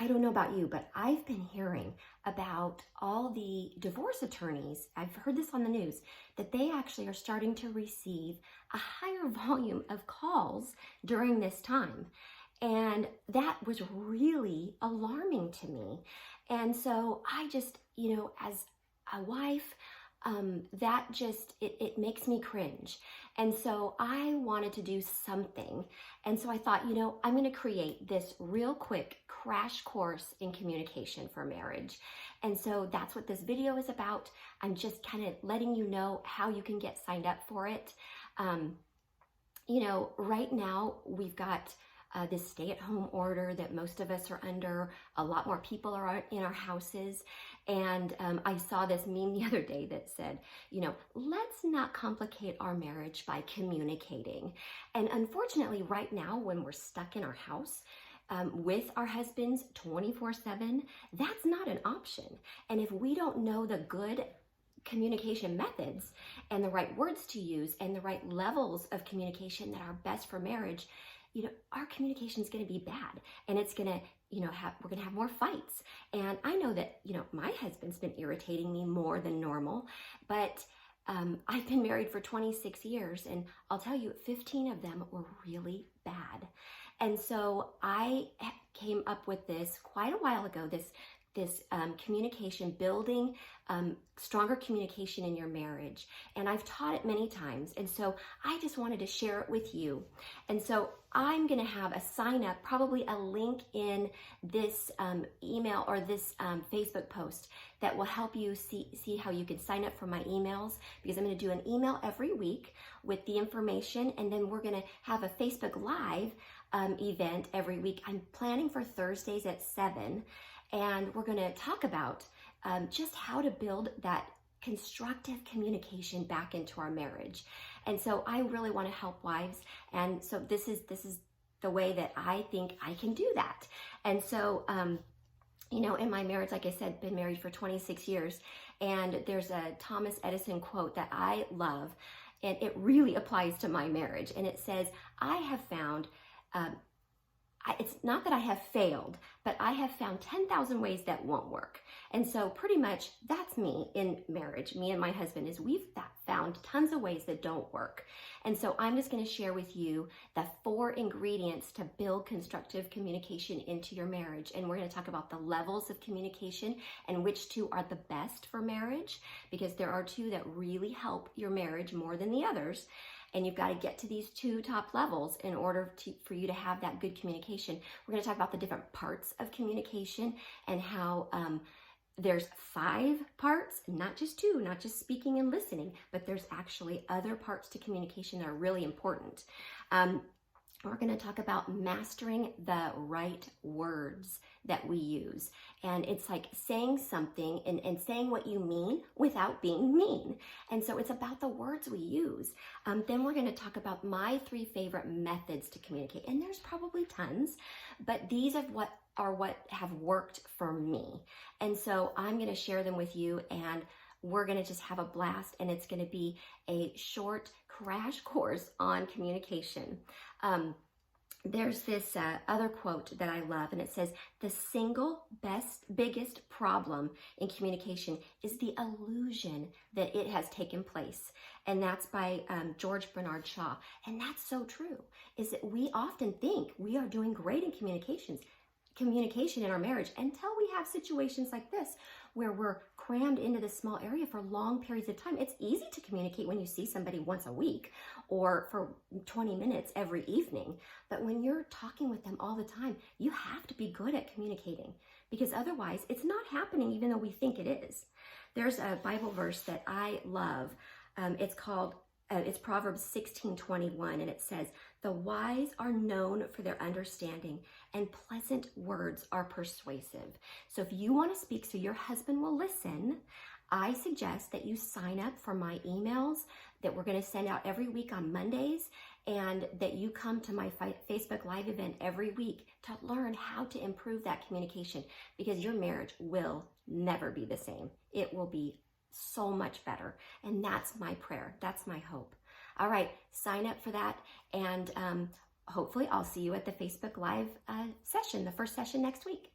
I don't know about you, but I've been hearing about all the divorce attorneys. I've heard this on the news that they actually are starting to receive a higher volume of calls during this time. And that was really alarming to me. And so I just, as a wife, that just, it makes me cringe. And so I wanted to do something. And so I thought, I'm going to create this real quick crash course in communication for marriage. And so that's what this video is about. I'm just kind of letting you know how you can get signed up for it. Right now we've got this stay-at-home order that most of us are under. A lot more people are in our houses. And I saw this meme the other day that said, let's not complicate our marriage by communicating. And unfortunately, right now, when we're stuck in our house, with our husbands 24/7, that's not an option. And if we don't know the good communication methods and the right words to use and the right levels of communication that are best for marriage, our communication is going to be bad, and it's going to, we're going to have more fights. And I know that, my husband's been irritating me more than normal, but I've been married for 26 years, and I'll tell you, 15 of them were really bad. And so I came up with this quite a while ago, this communication, building stronger communication in your marriage. And I've taught it many times. And so I just wanted to share it with you. And so I'm going to have a sign up, probably a link in this email or this Facebook post that will help you see how you can sign up for my emails, because I'm going to do an email every week with the information. And then we're going to have a Facebook Live event every week. I'm planning for Thursdays at 7. And we're going to talk about just how to build that constructive communication back into our marriage. And so I really want to help wives. And so this is the way that I think I can do that. And so, in my marriage, like I said, been married for 26 years. And there's a Thomas Edison quote that I love, and it really applies to my marriage. And it says, I have found it's not that I have failed, but I have found 10,000 ways that won't work. And so pretty much that's me in marriage. Me and my husband is we've found tons of ways that don't work. And so I'm just going to share with you the 4 ingredients to build constructive communication into your marriage. And we're going to talk about the levels of communication and which 2 are the best for marriage, because there are 2 that really help your marriage more than the others. And you've got to get to these 2 top levels in order for you to have that good communication. We're going to talk about the different parts of communication and how there's 5 parts, not just 2, not just speaking and listening, but there's actually other parts to communication that are really important. We're going to talk about mastering the right words that we use. And it's like saying something and saying what you mean without being mean. And so it's about the words we use. Then we're going to talk about my 3 favorite methods to communicate. And there's probably tons, but these are what have worked for me. And so I'm going to share them with you, and we're going to just have a blast, and it's going to be a short crash course on communication. There's this other quote that I love, and it says, the single biggest problem in communication is the illusion that it has taken place. And that's by George Bernard Shaw. And that's so true, is that we often think we are doing great in communication in our marriage until we have situations like this where we're crammed into this small area for long periods of time. It's easy to communicate when you see somebody once a week or for 20 minutes every evening. But when you're talking with them all the time, you have to be good at communicating, because otherwise it's not happening even though we think it is. There's a Bible verse that I love. It's Proverbs 16:21, and it says, the wise are known for their understanding, and pleasant words are persuasive. So if you want to speak so your husband will listen, I suggest that you sign up for my emails that we're going to send out every week on Mondays, and that you come to my Facebook Live event every week to learn how to improve that communication, because your marriage will never be the same. It will be so much better. And that's my prayer. That's my hope. All right, sign up for that. And hopefully I'll see you at the Facebook Live session, the first session next week.